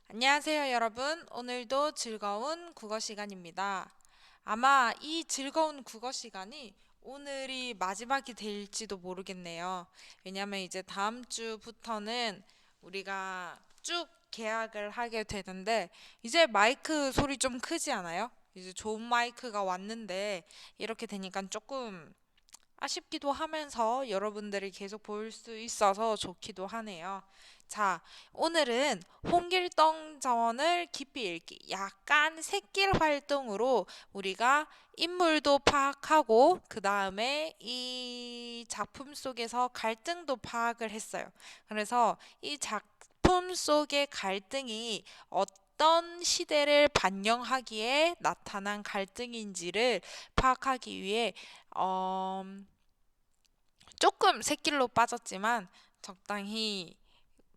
안녕하세요, 여러분. 오늘도 즐거운 국어 시간입니다. 아마 이 즐거운 국어 시간이 오늘이 마지막이 될지도 모르겠네요. 왜냐면 이제 다음 주부터는 우리가 쭉 계약을 하게 되는데, 이제 마이크 소리 좀 크지 않아요? 이제 좋은 마이크가 왔는데, 이렇게 되니까 조금 아쉽기도 하면서 여러분들이 계속 볼 수 있어서 좋기도 하네요. 자, 오늘은 홍길동 전을 깊이 읽기, 약간 새길 활동으로 우리가 인물도 파악하고 그 다음에 이 작품 속에서 갈등도 파악을 했어요. 그래서 이 작품 속의 갈등이 어떤 시대를 반영하기에 나타난 갈등인지를 파악하기 위해 어, 조금 새길로 빠졌지만 적당히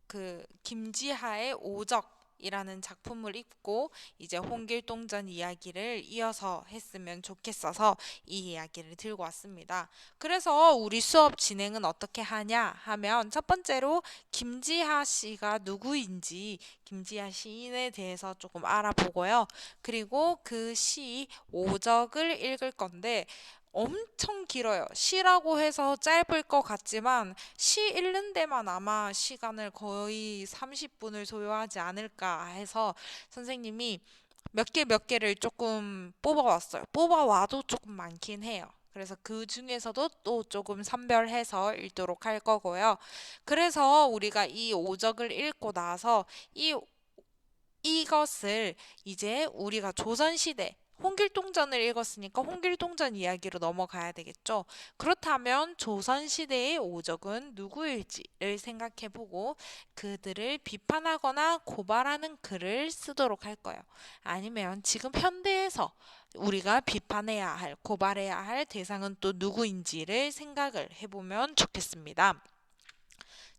그 김지하의 오적이라는 작품을 읽고 이제 홍길동전 이야기를 이어서 했으면 좋겠어서 이 이야기를 들고 왔습니다. 그래서 우리 수업 진행은 어떻게 하냐 하면 첫 번째로 김지하 씨가 누구인지 김지하 시인에 대해서 조금 알아보고요. 그리고 그 시 오적을 읽을 건데 엄청 길어요. 시라고 해서 짧을 것 같지만 시 읽는 데만 아마 시간을 거의 30분을 소요하지 않을까 해서 선생님이 몇 개를 조금 뽑아왔어요. 뽑아와도 조금 많긴 해요. 그래서 그 중에서도 또 조금 선별해서 읽도록 할 거고요. 그래서 우리가 이 오적을 읽고 나서 이것을 이제 우리가 조선시대 홍길동전을 읽었으니까 홍길동전 이야기로 넘어가야 되겠죠. 그렇다면 조선시대의 오적은 누구일지를 생각해보고 그들을 비판하거나 고발하는 글을 쓰도록 할 거예요. 아니면 지금 현대에서 우리가 비판해야 할, 고발해야 할 대상은 또 누구인지를 생각을 해보면 좋겠습니다.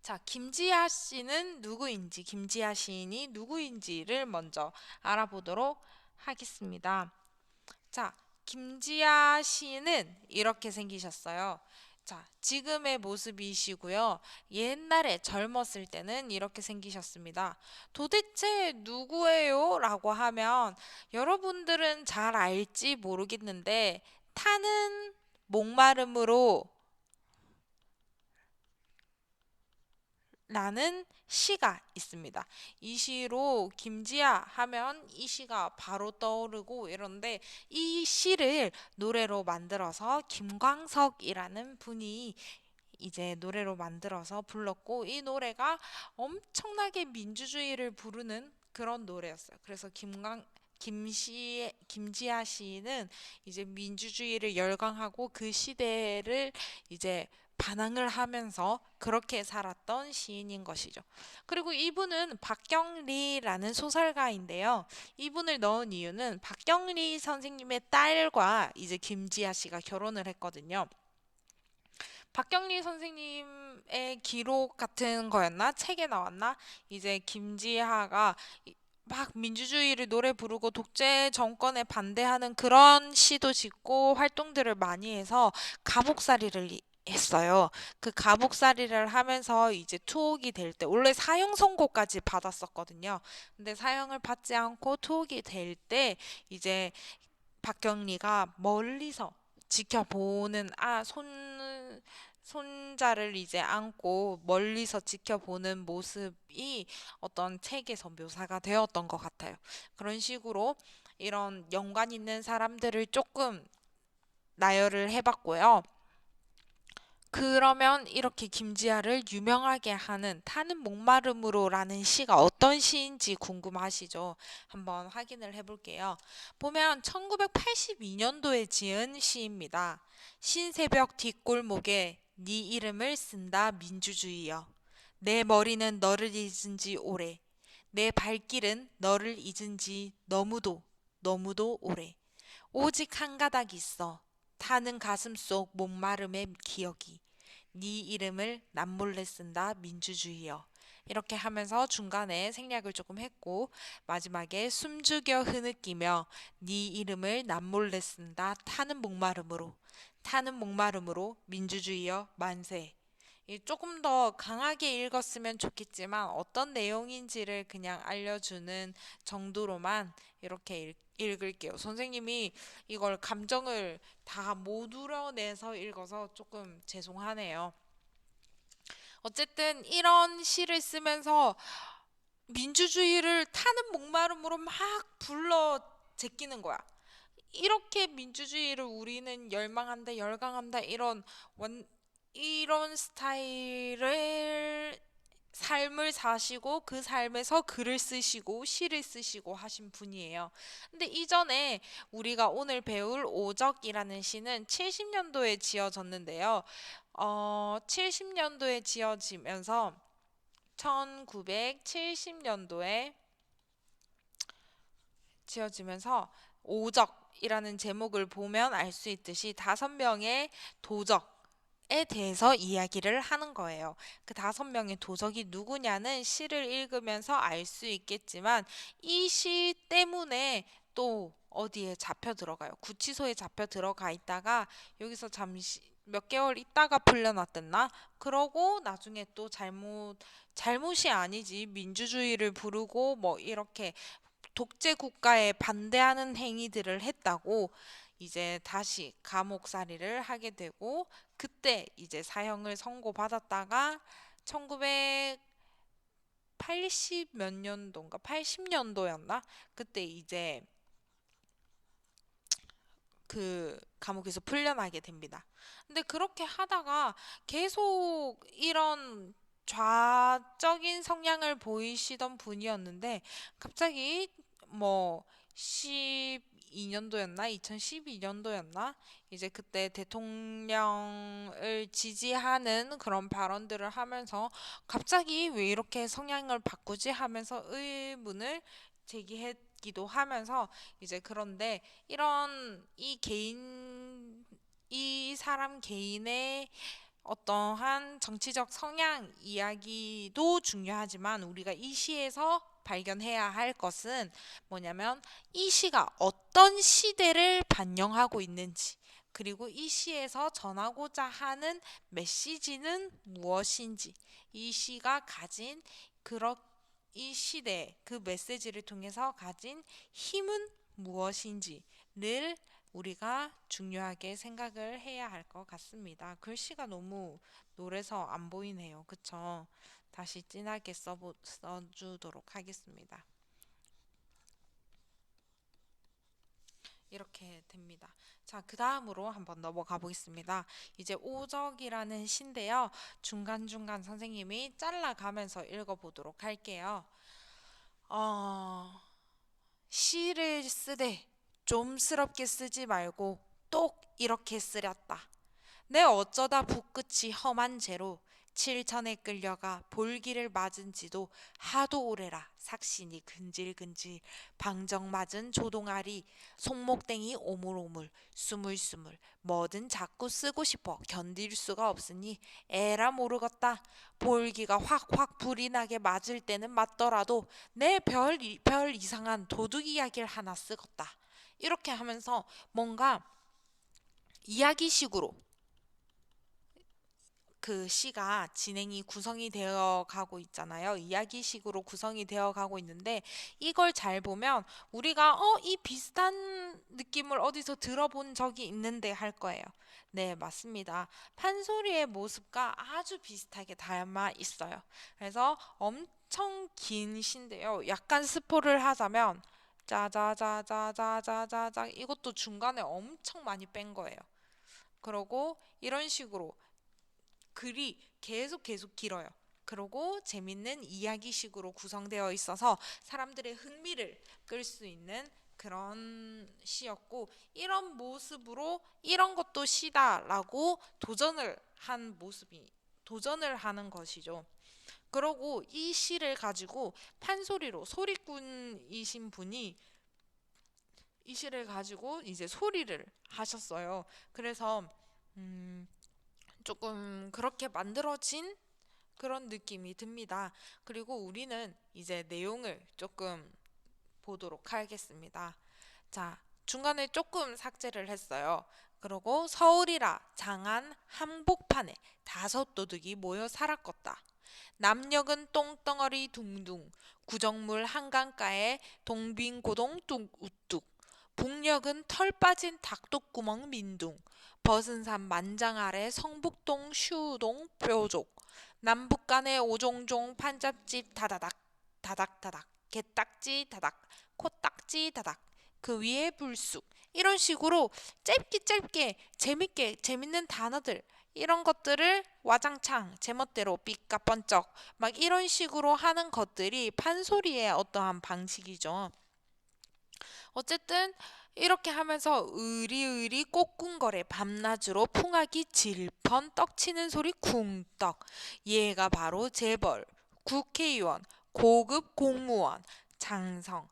자, 김지아 씨는 누구인지, 김지아 시인이 누구인지를 먼저 알아보도록 하겠습니다. 자, 김지아 시인은 이렇게 생기셨어요. 자, 지금의 모습이시고요. 옛날에 젊었을 때는 이렇게 생기셨습니다. 도대체 누구예요? 라고 하면 여러분들은 잘 알지 모르겠는데 타는 목마름으로 라는 시가 있습니다. 이 시로 김지아 하면 이 시가 바로 떠오르고 이런데 이 시를 노래로 만들어서 김광석이라는 분이 이제 노래로 만들어서 불렀고 이 노래가 엄청나게 민주주의를 부르는 그런 노래였어요. 그래서 김지아 시인은 이제 민주주의를 열광하고 그 시대를 이제 반항을 하면서 그렇게 살았던 시인인 것이죠. 그리고 이분은 박경리라는 소설가인데요. 이분을 넣은 이유는 박경리 선생님의 딸과 이제 김지아 씨가 결혼을 했거든요. 박경리 선생님의 기록 같은 거였나? 책에 나왔나? 이제 김지하가 막 민주주의를 노래 부르고 독재 정권에 반대하는 그런 시도 짓고 활동들을 많이 해서 감옥살이를 했어요. 그 감옥살이를 하면서 이제 투옥이 될 때, 원래 사형 선고까지 받았었거든요. 근데 사형을 받지 않고 투옥이 될 때, 이제 박경리가 멀리서 지켜보는 손자를 이제 안고 멀리서 지켜보는 모습이 어떤 책에서 묘사가 되었던 것 같아요. 그런 식으로 이런 연관 있는 사람들을 조금 나열을 해봤고요. 그러면 이렇게 김지아를 유명하게 하는 타는 목마름으로라는 시가 어떤 시인지 궁금하시죠? 한번 확인을 해볼게요. 보면 1982년도에 지은 시입니다. 신새벽 뒷골목에 네 이름을 쓴다 민주주의여. 내 머리는 너를 잊은 지 오래. 내 발길은 너를 잊은 지 너무도 너무도 오래. 오직 한 가닥 있어. 타는 가슴 속 목마름의 기억이. 네 이름을 남몰래 쓴다 민주주의여. 이렇게 하면서 중간에 생략을 조금 했고 마지막에 숨죽여 흐느끼며 네 이름을 남몰래 쓴다 타는 목마름으로 민주주의여 만세. 이 조금 더 강하게 읽었으면 좋겠지만 어떤 내용인지를 그냥 알려주는 정도로만 이렇게 읽을게요. 선생님이 이걸 감정을 다 못 우려내서 읽어서 조금 죄송하네요. 어쨌든 이런 시를 쓰면서 민주주의를 타는 목마름으로 막 불러 제끼는 거야. 이렇게 민주주의를 우리는 열망한다, 열광한다 이런 스타일을 삶을 사시고 그 삶에서 글을 쓰시고 시를 쓰시고 하신 분이에요. 근데 이전에 우리가 오늘 배울 오적이라는 시는 70년도에 지어졌는데요. 70년도에 지어지면서 1970년도에 지어지면서 오적이라는 제목을 보면 알 수 있듯이 5명의 도적에 대해서 이야기를 하는 거예요. 그 5명의 도적이 누구냐는 시를 읽으면서 알 수 있겠지만 이 시 때문에 또 어디에 잡혀 들어가요. 구치소에 잡혀 들어가 있다가 여기서 잠시 몇 개월 있다가 풀려났댔나? 그러고 나중에 또 잘못이 아니지 민주주의를 부르고 뭐 이렇게 독재 국가에 반대하는 행위들을 했다고 이제 다시 감옥살이를 하게 되고 그때 이제 사형을 선고받았다가 1980 몇 년도인가 80년도였나 그때 이제 그 감옥에서 풀려나게 됩니다. 근데 그렇게 하다가 계속 이런 좌적인 성향을 보이시던 분이었는데 갑자기 뭐 12년도였나 2012년도였나 이제 그때 대통령을 지지하는 그런 발언들을 하면서 갑자기 왜 이렇게 성향을 바꾸지 하면서 의문을 제기했기도 하면서 이제 그런데 이런 이 사람 개인의 어떠한 정치적 성향 이야기도 중요하지만 우리가 이 시에서 발견해야 할 것은 뭐냐면 이 시가 어떤 시대를 반영하고 있는지 그리고 이 시에서 전하고자 하는 메시지는 무엇인지 이 시가 가진 그런 이 시대 그 메시지를 통해서 가진 힘은 무엇인지를 우리가 중요하게 생각을 해야 할 것 같습니다. 글씨가 너무 노래서 안 보이네요. 그쵸? 다시 진하게 써주도록 하겠습니다. 이렇게 됩니다. 자, 그 다음으로 한번 넘어가 보겠습니다. 이제 오적이라는 시인데요. 중간중간 선생님이 잘라가면서 읽어보도록 할게요. 어, 시를 쓰되 좀스럽게 쓰지 말고 똑 이렇게 쓰렸다. 내 어쩌다 붓끝이 험한 죄로 칠천에 끌려가 볼기를 맞은 지도 하도 오래라 삭신이 근질근질 방정 맞은 조동아리 손목땡이 오물오물 스물스물 뭐든 자꾸 쓰고 싶어 견딜 수가 없으니 에라 모르겠다. 볼기가 확확 불이 나게 맞을 때는 맞더라도 내 별 이상한 도둑 이야기를 하나 쓰겄다. 이렇게 하면서 뭔가 이야기식으로 그 시가 진행이 구성이 되어 가고 있잖아요. 이야기식으로 구성이 되어 가고 있는데 이걸 잘 보면 우리가 이 비슷한 느낌을 어디서 들어본 적이 있는데 할 거예요. 네, 맞습니다. 판소리의 모습과 아주 비슷하게 닮아 있어요. 그래서 엄청 긴 시인데요. 약간 스포를 하자면 짜자자자자자자자 이것도 중간에 엄청 많이 뺀 거예요. 그러고 이런 식으로 글이 계속 길어요. 그리고 재밌는 이야기식으로 구성되어 있어서 사람들의 흥미를 끌 수 있는 그런 시였고 이런 모습으로 이런 것도 시다라고 도전을 하는 것이죠. 그러고 이 시를 가지고 판소리로 소리꾼이신 분이 이 시를 가지고 이제 소리를 하셨어요. 그래서 음, 조금 그렇게 만들어진 그런 느낌이 듭니다. 그리고 우리는 이제 내용을 조금 보도록 하겠습니다. 자, 중간에 조금 삭제를 했어요. 그리고 서울이라 장안 한복판에 다섯 도둑이 모여 살았겄다. 남녘은 똥덩어리 둥둥, 구정물 한강가에 동빙고동 뚝우뚝. 북녘은 털 빠진 닭똥구멍 민둥, 벗은 산 만장 아래 성북동 슈우동 뾰족. 남북간에 오종종 판잣집 다다닥, 다닥다닥, 개딱지 다닥, 코딱지 다닥. 그 위에 불쑥. 이런 식으로 짧게 재밌게 재밌는 단어들 이런 것들을 와장창 제멋대로 삐까뻔쩍 막 이런 식으로 하는 것들이 판소리의 어떠한 방식이죠. 어쨌든 이렇게 하면서 의리의리 꼬꿍거래 밤낮으로 풍악이 질펀 떡치는 소리 쿵떡. 얘가 바로 재벌, 국회의원, 고급 공무원, 장성,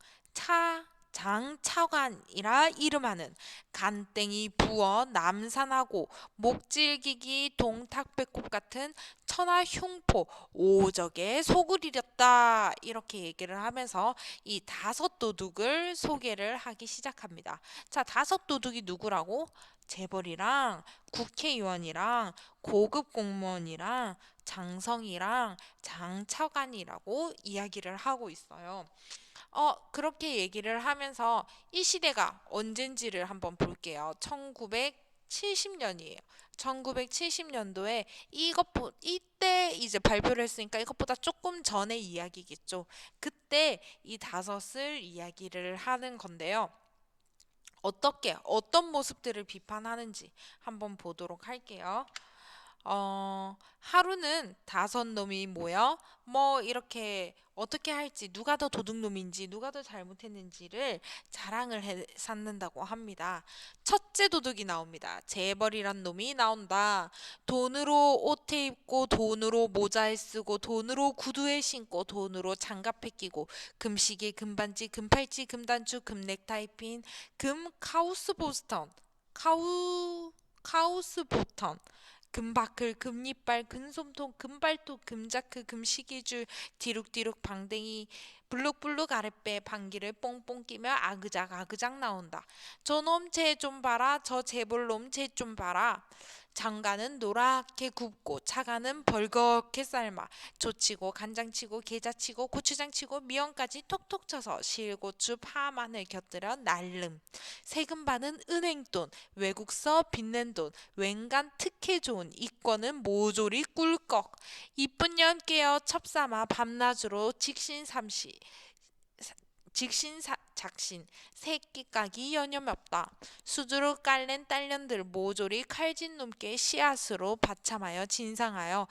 장차관이라 이름하는 간땡이 부어 남산하고 목질기기 동탁배꼽 같은 천하 흉포 오적의 속을 이렸다 이렇게 얘기를 하면서 이 다섯 도둑을 소개를 하기 시작합니다. 자, 다섯 도둑이 누구라고? 재벌이랑 국회의원이랑 고급 공무원이랑 장성이랑 장차관이라고 이야기를 하고 있어요. 그렇게 얘기를 하면서 이 시대가 언젠지를 한번 볼게요. 1970년이에요. 1970년도에 이때 이제 발표를 했으니까 이것보다 조금 전의 이야기겠죠. 그때 이 다섯을 이야기를 하는 건데요. 어떤 모습들을 비판하는지 한번 보도록 할게요. 하루는 다섯 놈이 모여 뭐 이렇게 어떻게 할지 누가 더 도둑놈인지 누가 더 잘못했는지를 자랑을 해 쌓는다고 합니다. 첫째 도둑이 나옵니다. 재벌이란 놈이 나온다. 돈으로 옷에 입고 돈으로 모자에 쓰고 돈으로 구두에 신고 돈으로 장갑에 끼고 금시계 금반지 금팔찌 금단추 금넥타이 핀 금 카우스 보턴 금바클, 금리빨, 금솜통, 금발톱, 금자크, 금시계줄, 디룩디룩 방댕이, 블룩블룩 아랫배 방귀를 뽕뽕 끼며 아그작 나온다. 저놈 쟤 좀 봐라. 저 재벌놈 쟤 좀 봐라. 장가는 노랗게 굽고 차가는 벌겋게 삶아 조치고 간장치고 게자치고 고추장치고 미원까지 톡톡 쳐서 실고추 파 마늘 곁들여 날름. 세금 받은 은행돈 외국서 빚낸 돈 웬간 특혜 좋은 이권은 모조리 꿀꺽. 이쁜 년 깨어 첩삼아 밤낮으로 작신 새끼 까기 여념없다. 수두로 깔랜 딸년들 모조리 칼진 놈께 씨앗으로 받참하여 진상하여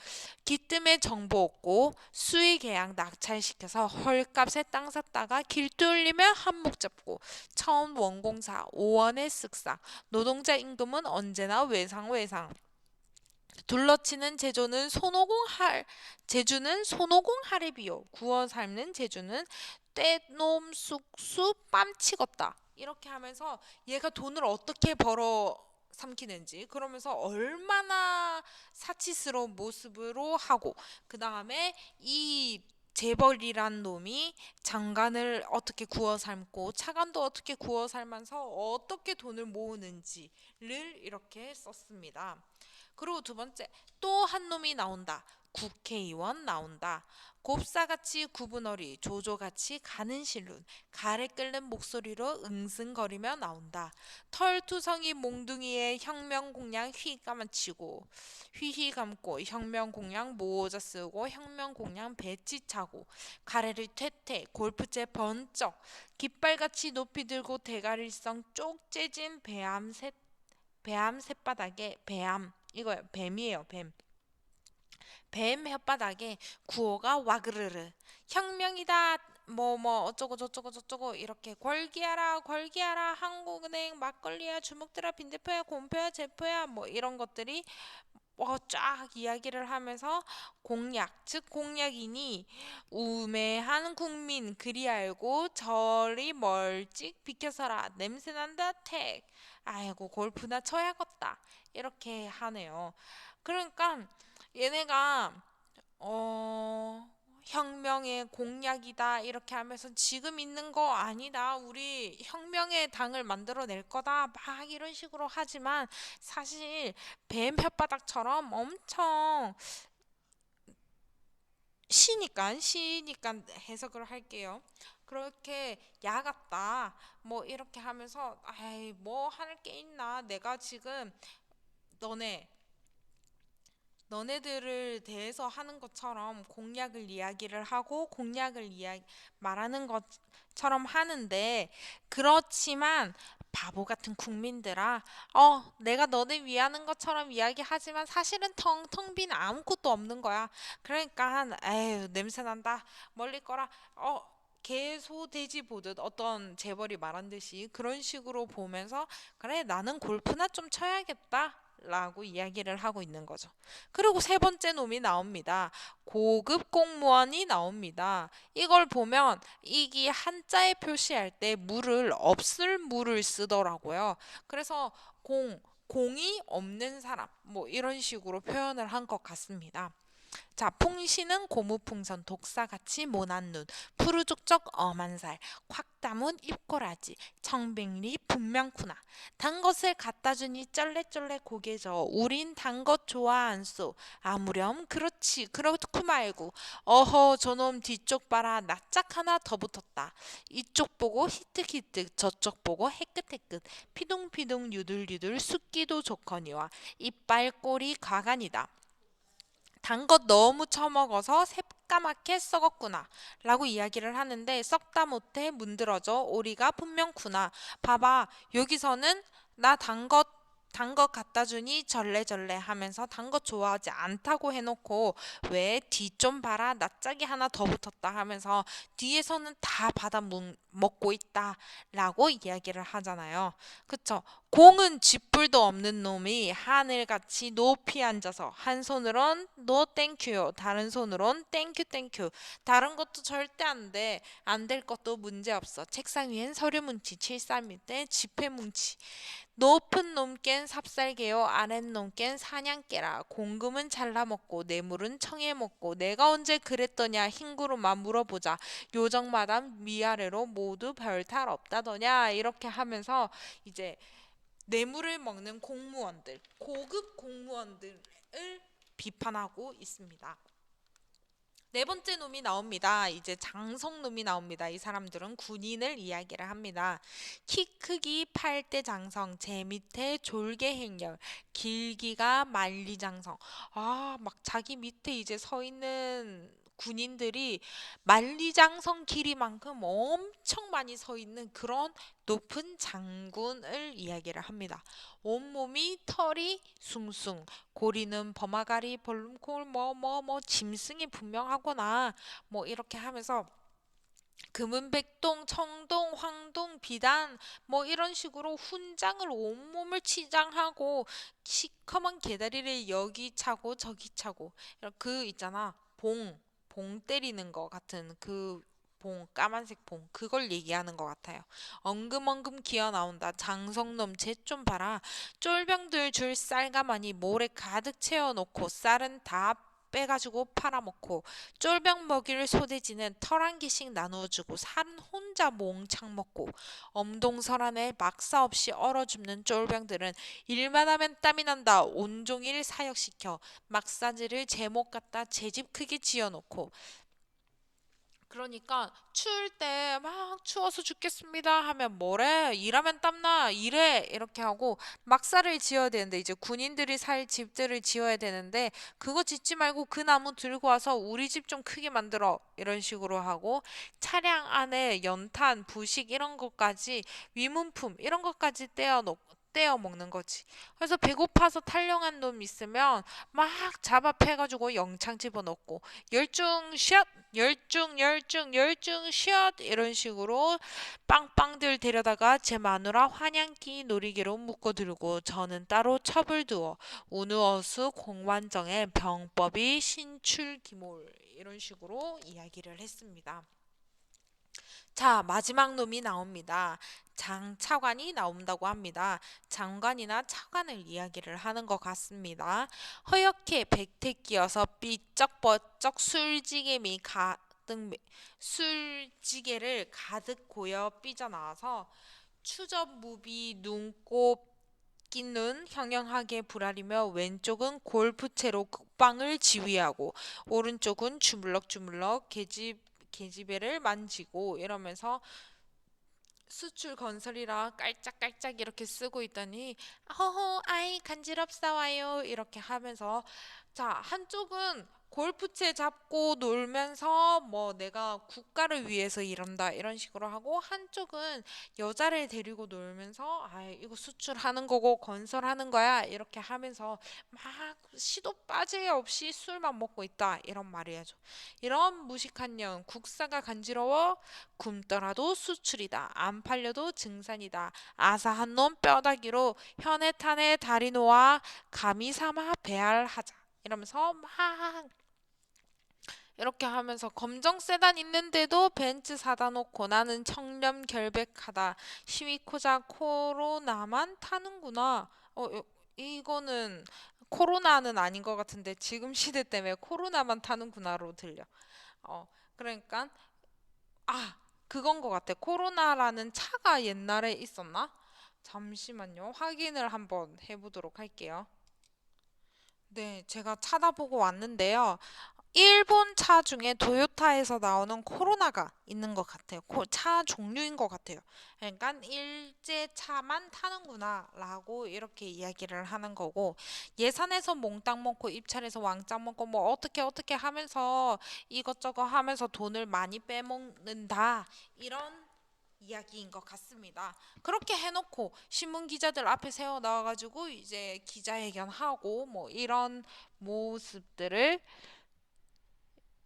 기뜸에 정보 얻고 수의 계약 낙찰시켜서 헐값에 땅 샀다가 길 뚫리며 한몫 잡고 처음 원공사 5원의 쓱싹 노동자 임금은 언제나 외상 둘러치는 제주는 손오공 하랩이요 구워 삶는 제주는 떼놈 쑥쑥 뺨치겄다 이렇게 하면서 얘가 돈을 어떻게 벌어 삼키는지 그러면서 얼마나 사치스러운 모습으로 하고 그 다음에 이 재벌이란 놈이 장관을 어떻게 구워 삶고 차관도 어떻게 구워 삶아서 어떻게 돈을 모으는지를 이렇게 썼습니다. 그리고 두 번째, 또 한 놈이 나온다. 국회의원 나온다. 곱사같이 굽은 허리, 조조같이 가는 실눈, 가래 끓는 목소리로 응승거리며 나온다. 털투성이 몽둥이에 혁명공약 휘휘 감고 혁명공약 모자 쓰고 혁명공약 배지 차고 가래를 퇴퇴 골프채 번쩍 깃발같이 높이 들고 대가리성 쪽 째진 배암 쇳바닥에 이거요 뱀이에요 뱀. 뱀 혓바닥에 구호가 와그르르 혁명이다 뭐 어쩌고 저쩌고 이렇게 걸기하라 한국은행 막걸리야 주먹들아 빈대표야 곰표야 제표야 뭐 이런 것들이 쫙 이야기를 하면서 즉 공약이니 우매한 국민 그리 알고 저리 멀찍 비켜서라 냄새난다 택 아이고 골프나 쳐야겠다 이렇게 하네요. 그러니까 얘네가 혁명의 공약이다 이렇게 하면서 지금 있는 거 아니다. 우리 혁명의 당을 만들어낼 거다. 막 이런 식으로 하지만 사실 뱀 혓바닥처럼 엄청 시니까 해석을 할게요. 그렇게 야 같다. 뭐 이렇게 하면서 아이 뭐 할 게 있나? 내가 지금 너네 너네들을 대해서 하는 것처럼 공약을 이야기를 하고 공약을 말하는 것처럼 하는데 그렇지만 바보 같은 국민들아, 내가 너네 위하는 것처럼 이야기하지만 사실은 텅텅 빈 아무것도 없는 거야. 그러니까 에휴 냄새 난다. 멀리 꺼라. 개소 돼지 보듯 어떤 재벌이 말한 듯이 그런 식으로 보면서 그래 나는 골프나 좀 쳐야겠다. 라고 이야기를 하고 있는 거죠. 그리고 세 번째 놈이 나옵니다. 고급 공무원이 나옵니다. 이걸 보면 이게 한자에 표시할 때 물을 없을 물을 쓰더라고요. 그래서 공이 없는 사람 뭐 이런 식으로 표현을 한 것 같습니다. 자, 풍시는 고무풍선, 독사같이 모난 눈, 푸르죽적 엄한 살, 콱 담은 입꼬라지, 청백리 분명쿠나. 단 것을 갖다 주니 쩔레쩔레 고개 져. 우린 단 것 좋아한소. 아무렴 그렇지 그렇고 말고. 어허 저놈 뒤쪽 봐라 낯짝 하나 더 붙었다. 이쪽 보고 히뜩히뜩 저쪽 보고 해끗해끗 피둥피둥 유들유들 숫기도 좋거니와 이빨 꼬리 가관이다. 단 것 너무 처먹어서 새까맣게 썩었구나 라고 이야기를 하는데 썩다 못해 문드러져 오리가 분명구나. 봐봐 여기서는 나 단 것 갖다 주니 절레절레 하면서 단 것 좋아하지 않다고 해놓고 왜 뒤 좀 봐라 낯짝이 하나 더 붙었다 하면서 뒤에서는 다 받아 먹고 있다 라고 이야기를 하잖아요. 그쵸? 공은 쥐뿔도 없는 놈이 하늘같이 높이 앉아서 한 손으론 노 땡큐요 다른 손으론 땡큐 땡큐 다른 것도 절대 안 돼. 안 될 것도 문제 없어. 책상 위엔 서류 뭉치 73 밑에 지폐 뭉치 높은 놈껜 삽살개요 아랫 놈껜 사냥개라. 공금은 잘라먹고 뇌물은 청해먹고 내가 언제 그랬더냐 흰구로만 물어보자. 요정마다 위아래로 모두 별탈 없다더냐 이렇게 하면서 이제 뇌물을 먹는 공무원들, 고급 공무원들을 비판하고 있습니다. 네 번째 놈이 나옵니다. 이제 장성놈이 나옵니다. 이 사람들은 군인을 이야기를 합니다. 키 크기 8대 장성, 제 밑에 졸개 행렬, 길기가 만리장성. 막 자기 밑에 이제 서 있는 군인들이 만리장성 길이만큼 엄청 많이 서 있는 그런 높은 장군을 이야기를 합니다. 온몸이 털이 숭숭, 고리는 범아가리 볼륨콜 뭐 짐승이 분명하거나 뭐 이렇게 하면서 금은백동, 청동, 황동, 비단 뭐 이런 식으로 훈장을 온몸을 치장하고 시커먼 개다리를 여기 차고 저기 차고 그 있잖아 봉 때리는 거 같은 그 까만색 봉 그걸 얘기하는 것 같아요. 엉금엉금 기어 나온다. 장성놈 쟤 좀 봐라. 쫄병들 줄 쌀가마니 모래 가득 채워놓고 쌀은 다 빼가지고 팔아먹고 쫄병 먹일 소돼지는 털 한 개씩 나누어주고 살은 혼자 몽창 먹고 엄동설안에 막사 없이 얼어 죽는 쫄병들은 일만 하면 땀이 난다. 온종일 사역시켜 막사지를 제목 갖다 제 집 크게 지어놓고 그러니까 추울 때 막 추워서 죽겠습니다 하면 뭐래 일하면 땀나 이래 이렇게 하고 막사를 지어야 되는데 이제 군인들이 살 집들을 지어야 되는데 그거 짓지 말고 그 나무 들고 와서 우리 집 좀 크게 만들어 이런 식으로 하고 차량 안에 연탄 부식 이런 것까지 위문품 이런 것까지 떼어 먹는 거지. 그래서 배고파서 탈영한 놈 있으면 막 잡아 패가지고 영창 집어넣고 열중 샷 열중 샷 이런 식으로 빵빵들 데려다가 제 마누라 환양기 놀이기로 묶어들고 저는 따로 첩을 두어 운우어수 공관정의 병법이 신출기몰 이런 식으로 이야기를 했습니다. 자, 마지막 놈이 나옵니다. 장차관이 나온다고 합니다. 장관이나 차관을 이야기를 하는 것 같습니다. 허옇게 백태 끼어서 삐쩍버쩍 술지개미 등 술지게를 가득 고여 삐져나와서 추접무비 눈곱 낀 눈 형형하게 불아리며 왼쪽은 골프채로 국방을 지휘하고 오른쪽은 주물럭주물럭 계집애를 만지고 이러면서 수출 건설이라 깔짝깔짝 이렇게 쓰고 있더니 허허 아이 간지럽사와요 이렇게 하면서 자 한쪽은 골프채 잡고 놀면서 뭐 내가 국가를 위해서 이런다 이런 식으로 하고 한쪽은 여자를 데리고 놀면서 아 이거 수출하는 거고 건설하는 거야 이렇게 하면서 막 시도 빠짐 없이 술만 먹고 있다 이런 말이야죠. 이런 무식한 년 국사가 간지러워 굶더라도 수출이다. 안 팔려도 증산이다. 아사한 놈 뼈다귀로 현에 탄에 다리 놓아 감히 삼아 배알하자. 이러면서 막 이렇게 하면서 검정 세단 있는데도 벤츠 사다 놓고 나는 청렴 결백하다. 시위코자 코로나만 타는구나. 이거는 코로나는 아닌 것 같은데 지금 시대 때문에 코로나만 타는구나로 들려. 그러니까 아, 그건 것 같아. 코로나라는 차가 옛날에 있었나? 잠시만요. 확인을 한번 해보도록 할게요. 네, 제가 찾아보고 왔는데요. 일본 차 중에 도요타에서 나오는 코로나가 있는 것 같아요. 차 종류인 것 같아요. 그러니까 일제 차만 타는구나 라고 이렇게 이야기를 하는 거고 예산에서 몽땅 먹고 입찰에서 왕창 먹고 뭐 어떻게 하면서 이것저것 하면서 돈을 많이 빼먹는다 이런 이야기인 것 같습니다. 그렇게 해놓고 신문 기자들 앞에 세워 나와가지고 이제 기자회견하고 뭐 이런 모습들을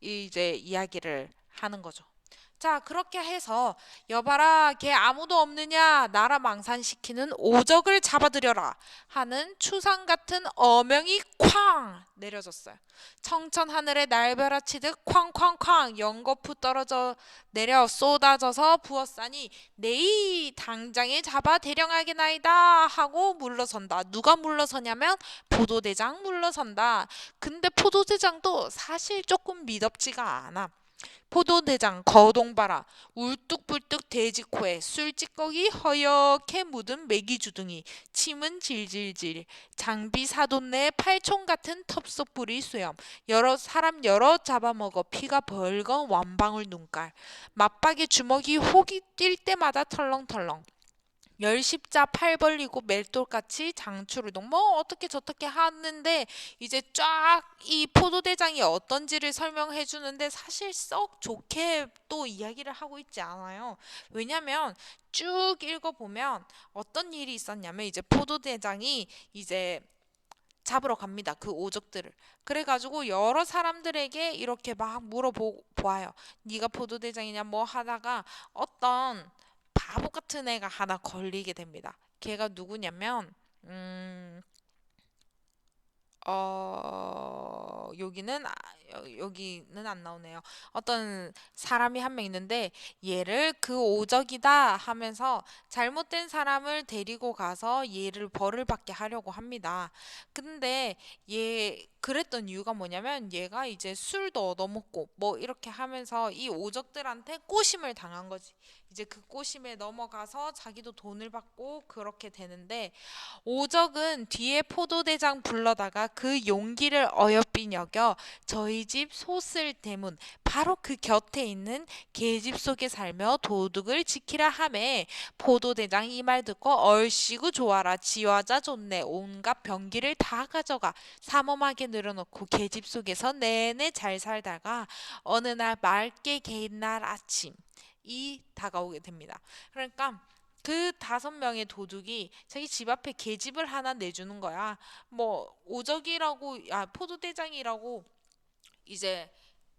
이제 이야기를 하는 거죠. 자, 그렇게 해서 여봐라, 걔 아무도 없느냐, 나라 망산시키는 오적을 잡아들여라 하는 추상 같은 어명이 쾅 내려졌어요. 청천 하늘에 날벼락치듯 쾅쾅쾅 연거푸 떨어져 내려 쏟아져서 부어싸니 내이 당장에 잡아 대령하게 나이다 하고 물러선다. 누가 물러서냐면 포도대장 물러선다. 근데 포도대장도 사실 조금 미덥지가 않아. 포도대장 거동봐라 울뚝불뚝 돼지코에 술찌꺼기 허옇게 묻은 메기주둥이 침은 질질질 장비 사돈네 팔총 같은 텁석부리 수염 여러 사람 여러 잡아먹어 피가 벌건 완방울 눈깔 맞박에 주먹이 혹이 뛸 때마다 털렁털렁 열십자 팔 벌리고 멜돌같이 장추르동 뭐 어떻게 저떻게 하는데 이제 쫙 이 포도대장이 어떤지를 설명해 주는데 사실 썩 좋게 또 이야기를 하고 있지 않아요. 왜냐면 쭉 읽어보면 어떤 일이 있었냐면 이제 포도대장이 이제 잡으러 갑니다. 그 오적들을. 그래가지고 여러 사람들에게 이렇게 막 물어보아요. 네가 포도대장이냐 뭐 하다가 어떤 바보 같은 애가 하나 걸리게 됩니다. 걔가 누구냐면 여기는 안 나오네요. 어떤 사람이 한 명 있는데 얘를 그 오적이다 하면서 잘못된 사람을 데리고 가서 얘를 벌을 받게 하려고 합니다. 근데 얘 그랬던 이유가 뭐냐면 얘가 이제 술도 얻어먹고 뭐 이렇게 하면서 이 오적들한테 꼬심을 당한 거지. 이제 그 꼬심에 넘어가서 자기도 돈을 받고 그렇게 되는데 오적은 뒤에 포도대장 불러다가 그 용기를 어여삐 여겨 저희 집 소쓸 대문 바로 그 곁에 있는 계집 속에 살며 도둑을 지키라 하매 포도대장 이 말 듣고 얼씨구 좋아라 지화자 좋네 온갖 병기를 다 가져가 삼엄하게 늘어놓고 계집 속에서 내내 잘 살다가 어느 날 맑게 개인 날 아침 이 다가오게 됩니다. 그러니까 그 5명의 도둑이 자기 집 앞에 계집을 하나 내주는 거야. 뭐 오적이라고 포도대장이라고 이제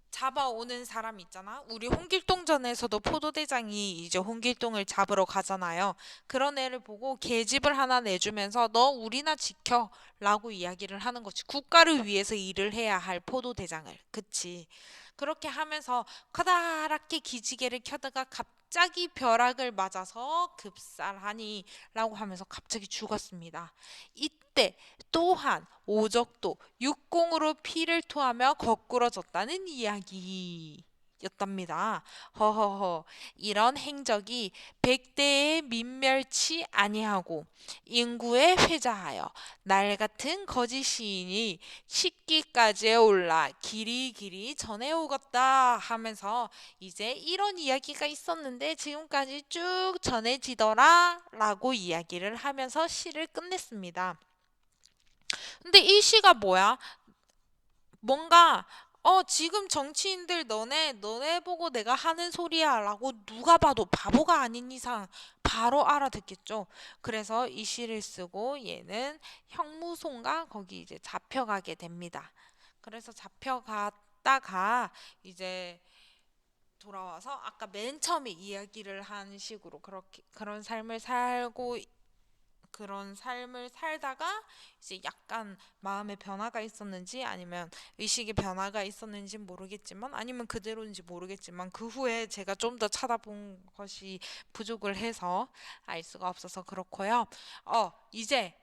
잡아오는 사람 있잖아. 우리 홍길동전에서도 포도대장이 이제 홍길동을 잡으러 가잖아요. 그런 애를 보고 계집을 하나 내주면서 너 우리나 지켜라고 이야기를 하는 거지. 국가를 위해서 일을 해야 할 포도대장을. 그치. 그렇게 하면서 커다랗게 기지개를 켜다가 갑자기 벼락을 맞아서 급살하니 라고 하면서 갑자기 죽었습니다. 이때 또한 오적도 육공으로 피를 토하며 거꾸러졌다는 이야기. 였답니다. 허허허. 이런 행적이 백대에 민멸치 아니하고 인구에 회자하여 날 같은 거짓 시인이 식기까지에 올라 길이길이 전해오겠다 하면서 이제 이런 이야기가 있었는데 지금까지 쭉 전해지더라 라고 이야기를 하면서 시를 끝냈습니다. 근데 이 시가 뭐야? 뭔가 지금 정치인들 너네 보고 내가 하는 소리야 라고 누가 봐도 바보가 아닌 이상 바로 알아듣겠죠. 그래서 이 시를 쓰고 얘는 형무소인가 거기 이제 잡혀가게 됩니다. 그래서 잡혀갔다가 이제 돌아와서 아까 맨 처음에 이야기를 한 식으로 그렇게 그런 삶을 살다가 이제 약간 마음의 변화가 있었는지 아니면 의식의 변화가 있었는지 모르겠지만 아니면 그대로인지 모르겠지만 그 후에 제가 좀 더 찾아본 것이 부족을 해서 알 수가 없어서 그렇고요. 이제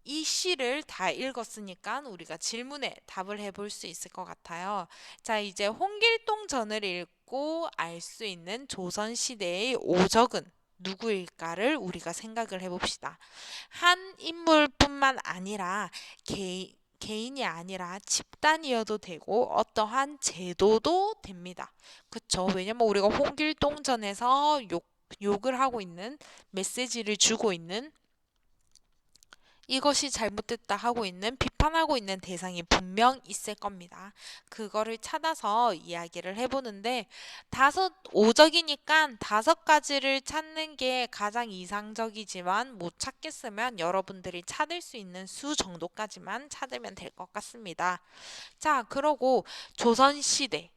이 시를 다 읽었으니까 우리가 질문에 답을 해볼 수 있을 것 같아요. 자, 이제 홍길동전을 읽고 알 수 있는 조선시대의 오적은 누구일까를 우리가 생각을 해봅시다. 한 인물뿐만 아니라 개인이 아니라 집단이어도 되고 어떠한 제도도 됩니다. 그쵸? 왜냐면 우리가 홍길동전에서 욕을 하고 있는 메시지를 주고 있는 이것이 잘못됐다 하고 있는 비판하고 있는 대상이 분명 있을 겁니다. 그거를 찾아서 이야기를 해보는데 오적이니까 5가지를 찾는 게 가장 이상적이지만 못 찾겠으면 여러분들이 찾을 수 있는 수 정도까지만 찾으면 될 것 같습니다. 자, 그러고 조선시대.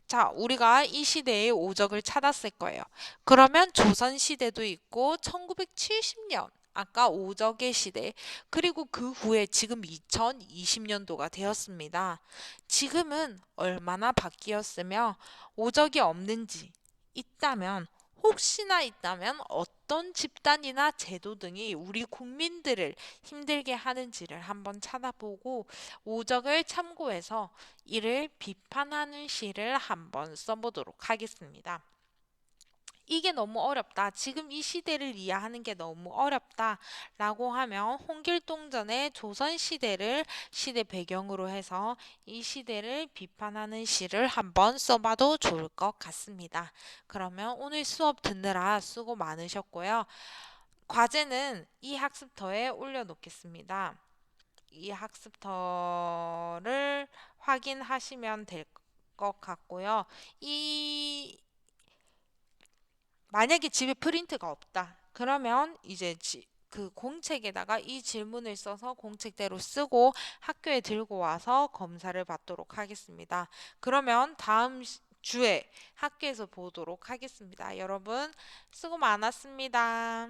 자, 우리가 이 시대의 오적을 찾았을 거예요. 그러면 조선시대도 있고 1970년 아까 오적의 시대 그리고 그 후에 지금 2020년도가 되었습니다. 지금은 얼마나 바뀌었으며 오적이 없는지 있다면 혹시나 있다면 어떤 집단이나 제도 등이 우리 국민들을 힘들게 하는지를 한번 찾아보고 오적을 참고해서 이를 비판하는 시를 한번 써보도록 하겠습니다. 이게 너무 어렵다. 지금 이 시대를 이해하는 게 너무 어렵다. 라고 하면 홍길동전의 조선시대를 시대 배경으로 해서 이 시대를 비판하는 시를 한번 써봐도 좋을 것 같습니다. 그러면 오늘 수업 듣느라 수고 많으셨고요. 과제는 이 학습터에 올려놓겠습니다. 이 학습터를 확인하시면 될 것 같고요. 만약에 집에 프린트가 없다. 그러면 이제 그 공책에다가 이 질문을 써서 공책대로 쓰고 학교에 들고 와서 검사를 받도록 하겠습니다. 그러면 다음 주에 학교에서 보도록 하겠습니다. 여러분 수고 많았습니다.